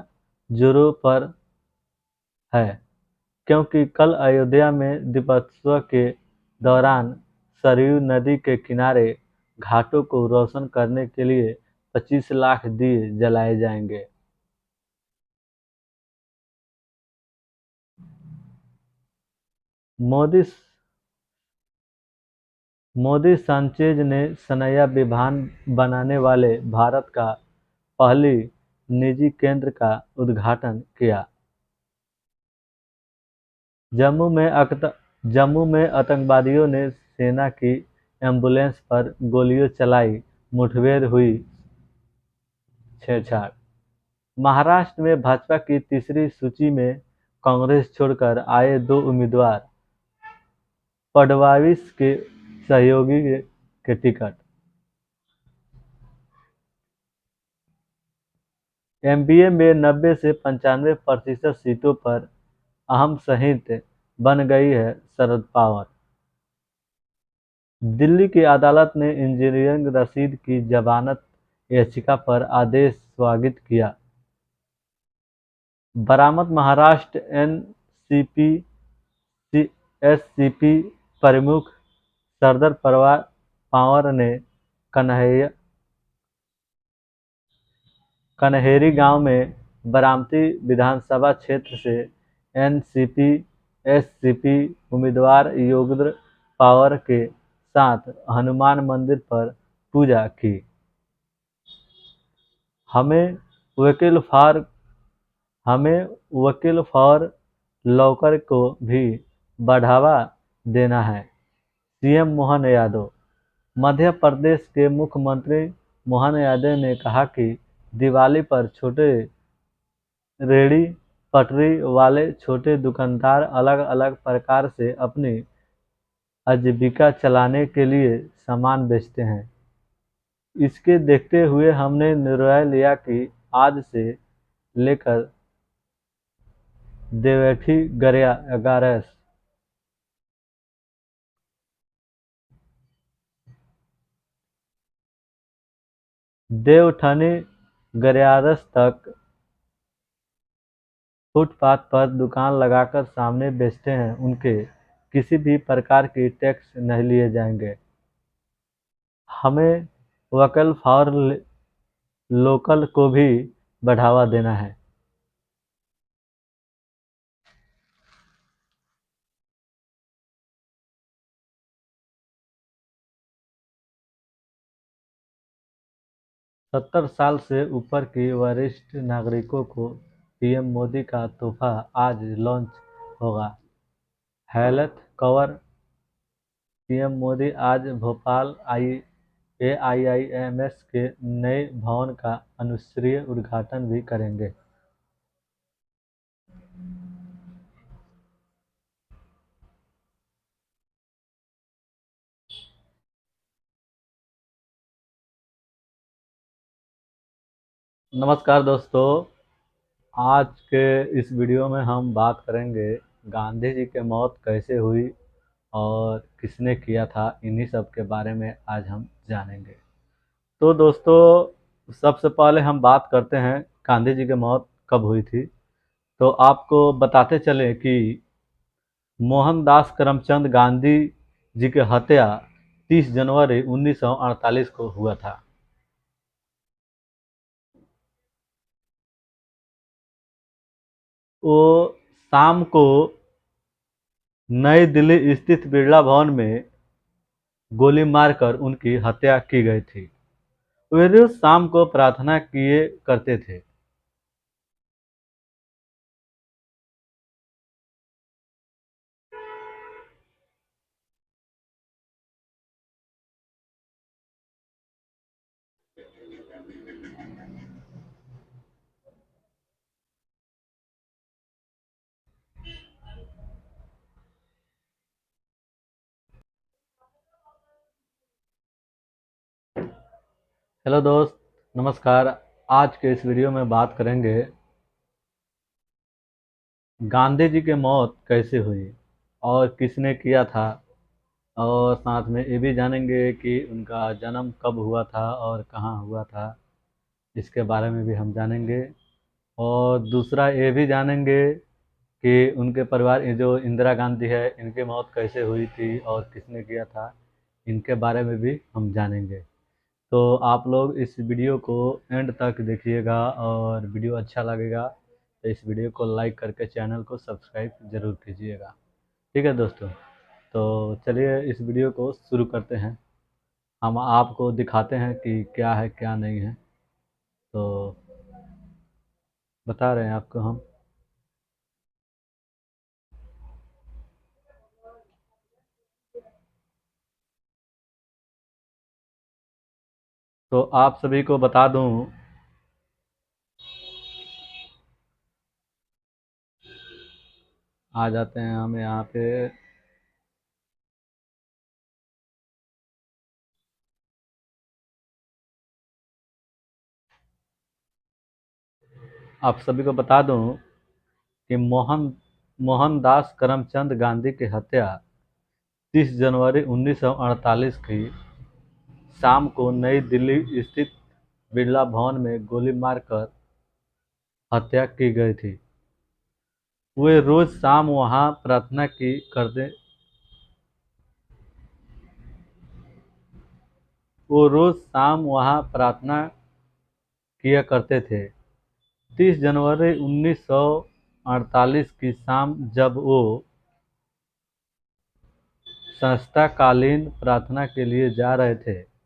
A: जोरों पर है, क्योंकि कल अयोध्या में दीपोत्सव के दौरान सरयू नदी के किनारे घाटों को रोशन करने के लिए 25 लाख दिए जलाए जाएंगे। मोदी सांचेज ने सनैया विमान बनाने वाले भारत का पहली निजी केंद्र का उद्घाटन किया। जम्मू में आतंकवादियों ने सेना की एम्बुलेंस पर गोलियां चलाई, मुठभेड़ हुई छेड़छाड़। महाराष्ट्र में भाजपा की तीसरी सूची में कांग्रेस छोड़कर आए दो उम्मीदवार, फडणवीस के सहयोगी के टिकट। एमपीए में 90 से 95% सीटों पर अहम संहित बन गई है शरद पवार। दिल्ली की अदालत ने इंजीनियरिंग रशीद की जमानत याचिका पर आदेश स्थगित किया। बरामद महाराष्ट्र एससीपी प्रमुख शरद पवार ने कन्हेरी गांव में बारामती विधानसभा क्षेत्र से एससीपी उम्मीदवार योगेंद्र पवार के साथ हनुमान मंदिर पर पूजा की। हमें वकील फॉर लॉकर को भी बढ़ावा देना है, सीएम मोहन यादव। मध्य प्रदेश के मुख्यमंत्री मोहन यादव ने कहा कि दिवाली पर छोटे रेहड़ी पटरी वाले छोटे दुकानदार अलग अलग प्रकार से अपनी आजीविका चलाने के लिए सामान बेचते हैं। इसके देखते हुए हमने निर्णय लिया कि आज से लेकर देवठी ग्यारस देवठानी ग्यारस तक फुटपाथ पर दुकान लगाकर सामने बेचते हैं, उनके किसी भी प्रकार की टैक्स नहीं लिए जाएंगे। हमें वोकल फॉर लोकल को भी बढ़ावा देना है। 70 साल से ऊपर की वरिष्ठ नागरिकों को पीएम मोदी का तोहफा आज लॉन्च होगा। Health cover. पीएम मोदी आज भोपाल AIIMS के नए भवन का अनुश्रीय उद्घाटन भी करेंगे। नमस्कार दोस्तों, आज के इस वीडियो में हम बात करेंगे गांधी जी की मौत कैसे हुई और किसने किया था, इन्हीं सब के बारे में आज हम जानेंगे। तो दोस्तों, सबसे पहले हम बात करते हैं गांधी जी की मौत कब हुई थी। तो आपको बताते चले कि मोहनदास करमचंद गांधी जी की हत्या 30 जनवरी 1948 को हुआ था। वो शाम को नई दिल्ली स्थित बिरला भवन में गोली मारकर उनकी हत्या की गई थी। वे रोज शाम को प्रार्थना किए करते थे। हेलो दोस्त, नमस्कार। आज के इस वीडियो में बात करेंगे गांधी जी की मौत कैसे हुई और किसने किया था, और साथ में ये भी जानेंगे कि उनका जन्म कब हुआ था और कहाँ हुआ था। इसके बारे में भी हम जानेंगे। और दूसरा ये भी जानेंगे कि उनके परिवार, ये जो इंदिरा गांधी है, इनकी मौत कैसे हुई थी और किसने किया था, इनके बारे में भी हम जानेंगे। तो आप लोग इस वीडियो को एंड तक देखिएगा, और वीडियो अच्छा लगेगा तो इस वीडियो को लाइक करके चैनल को सब्सक्राइब ज़रूर कीजिएगा। ठीक है दोस्तों, तो चलिए इस वीडियो को शुरू करते हैं। हम आपको दिखाते हैं कि क्या है क्या नहीं है, तो बता रहे हैं आपको हम। तो आप सभी को बता दूं, आ जाते हैं हम यहाँ पे। आप सभी को बता दूं कि मोहनदास करमचंद गांधी की हत्या 30 जनवरी 1948 की शाम को नई दिल्ली स्थित बिरला भवन में गोली मारकर हत्या की गई थी। वे रोज शाम वहां प्रार्थना की करते वो रोज शाम वहां प्रार्थना किया करते थे। 30 जनवरी 1948 की शाम जब वो संस्थाकालीन प्रार्थना के लिए जा रहे थे,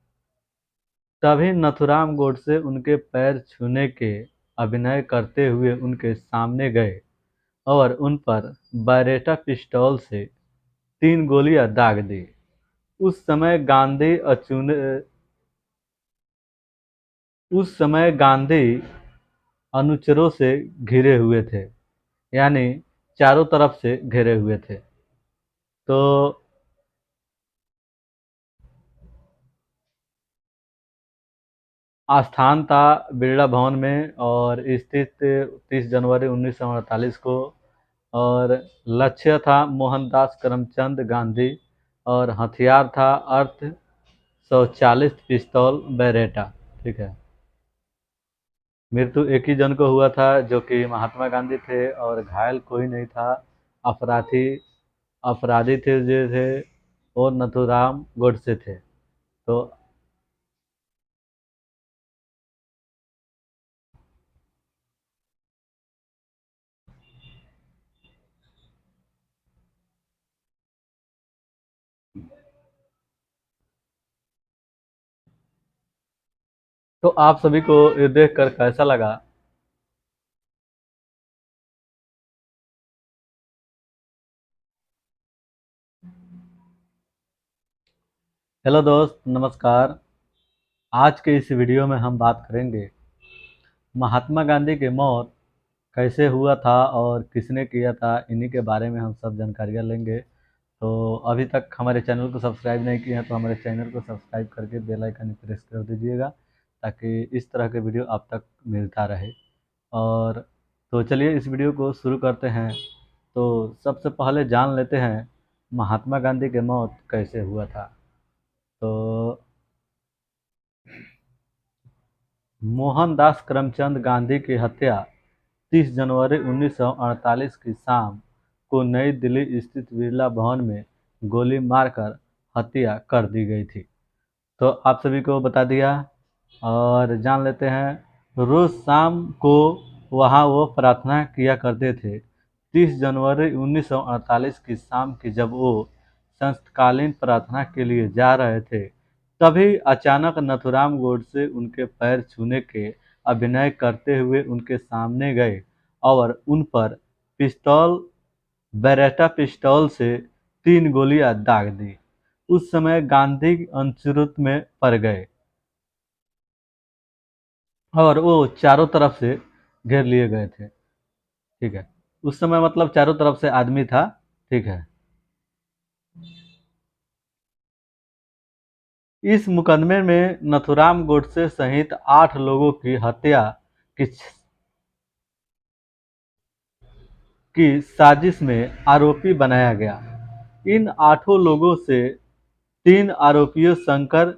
A: तभी नथुराम गोडसे उनके पैर छूने के अभिनय करते हुए उनके सामने गए और उन पर बैरेटा पिस्तौल से 3 गोलियां दाग दी। उस समय गांधी अचूने उस समय गांधी अनुचरों से घिरे हुए थे, यानी चारों तरफ से घिरे हुए थे। तो आस्थान था बिरला भवन में और स्थित 30 जनवरी 1948 को, और लक्ष्य था मोहनदास करमचंद गांधी, और हथियार था अर्थ 140 पिस्तौल बैरेटा। ठीक है। मृत्यु एक ही जन को हुआ था, जो कि महात्मा गांधी थे, और घायल कोई नहीं था। अपराधी अपराधी थे जो थे वो नथुराम गोडसे थे। तो आप सभी को ये देखकर कैसा लगा? हेलो दोस्त, नमस्कार। आज के इस वीडियो में हम बात करेंगे महात्मा गांधी की मौत कैसे हुआ था और किसने किया था, इन्हीं के बारे में हम सब जानकारियाँ लेंगे। तो अभी तक हमारे चैनल को सब्सक्राइब नहीं किए हैं तो हमारे चैनल को सब्सक्राइब करके बेल आइकन प्रेस कर दीजिएगा, ताकि इस तरह के वीडियो आप तक मिलता रहे। और तो चलिए इस वीडियो को शुरू करते हैं। तो सबसे पहले जान लेते हैं महात्मा गांधी की मौत कैसे हुआ था। तो मोहनदास करमचंद गांधी की हत्या 30 जनवरी 1948 की शाम को नई दिल्ली स्थित बिरला भवन में गोली मारकर हत्या कर दी गई थी। तो आप सभी को बता दिया। और जान लेते हैं, रोज शाम को वहाँ वो प्रार्थना किया करते थे। 30 जनवरी 1948 की शाम की जब वो संस्थकालीन प्रार्थना के लिए जा रहे थे, तभी अचानक नथुराम गोडसे उनके पैर छूने के अभिनय करते हुए उनके सामने गए और उन पर पिस्तौल बेरेटा पिस्तौल से 3 गोलियां दाग दी। उस समय गांधी अनिश्चित में पड़ गए और वो चारों तरफ से घेर लिए गए थे। ठीक है, उस समय मतलब चारों तरफ से आदमी था। ठीक है, इस मुकदमे में नथुराम गोडसे सहित 8 लोगों की हत्या की साजिश में आरोपी बनाया गया। इन 8 लोगों से 3 आरोपियों शंकर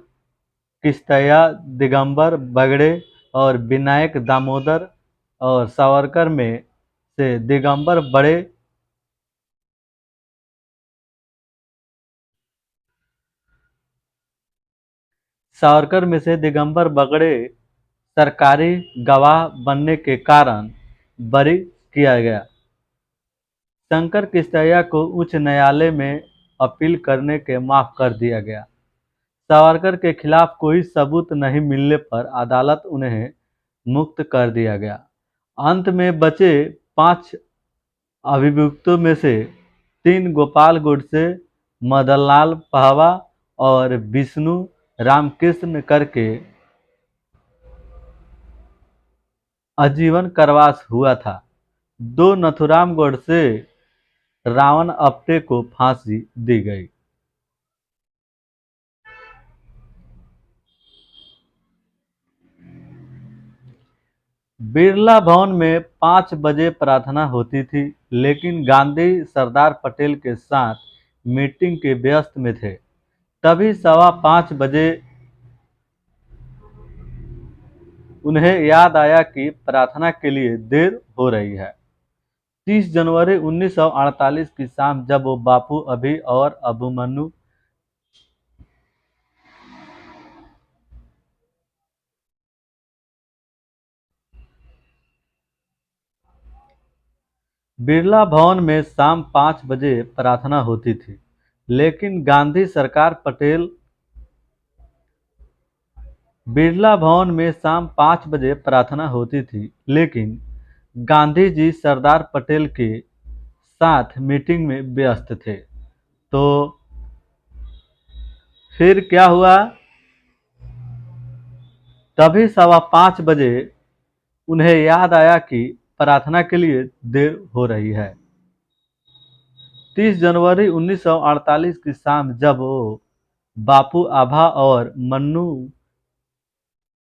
A: किश्तैया, दिगंबर बगड़े और विनायक दामोदर और सावरकर में से दिगंबर बड़े सावरकर में से दिगंबर बगड़े सरकारी गवाह बनने के कारण बरी किया गया। शंकर किश्तैया को उच्च न्यायालय में अपील करने के माफ कर दिया गया। सावरकर के खिलाफ कोई सबूत नहीं मिलने पर अदालत उन्हें मुक्त कर दिया गया। अंत में बचे 5 अभियुक्तों में से 3 गोपाल गोडसे, मदनलाल पहवा और विष्णु रामकृष्ण करके आजीवन कारावास हुआ था। 2 नथुराम गोडसे रावण अप्टे को फांसी दी गई। बिरला भवन में 5 बजे प्रार्थना होती थी, लेकिन गांधी सरदार पटेल के साथ मीटिंग के व्यस्त में थे। तभी 5:15 बजे उन्हें याद आया कि प्रार्थना के लिए देर हो रही है। 30 जनवरी 1948 की शाम जब वो बापू अभी और अभिमन्यु बिरला भवन में शाम 5 बजे प्रार्थना होती थी, लेकिन गांधी सरकार पटेल बिरला भवन में शाम 5 बजे प्रार्थना होती थी, लेकिन गांधी जी सरदार पटेल के साथ मीटिंग में व्यस्त थे। तो फिर क्या हुआ? तभी 5:15 बजे उन्हें याद आया कि प्रार्थना के लिए देर हो रही है। 30 जनवरी 1948 की शाम जब वो बापू आभा और मन्नू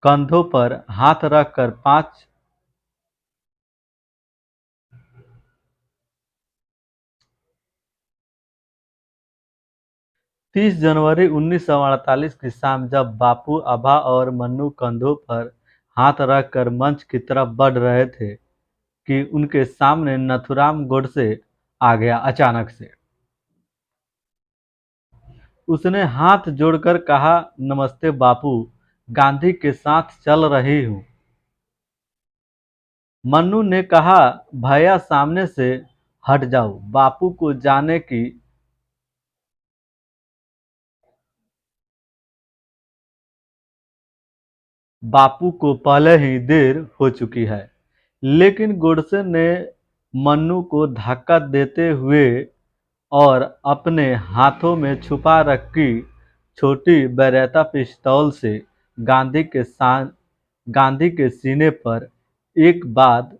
A: कंधों पर हाथ रखकर 30 जनवरी 1948 की शाम जब बापू आभा और मन्नू कंधों पर हाथ रखकर मंच की तरफ बढ़ रहे थे कि उनके सामने नथुराम गोडसे आ गया अचानक से। उसने हाथ जोड़कर कहा, नमस्ते बापू, गांधी के साथ चल रही हूँ। मन्नू ने कहा, भैया सामने से हट जाओ, बापू को जाने की बापू को पहले ही देर हो चुकी है। लेकिन गोडसे ने मन्नू को धक्का देते हुए और अपने हाथों में छुपा रखी छोटी बैरेटा पिस्तौल से गांधी के सान गांधी के सीने पर एक बाद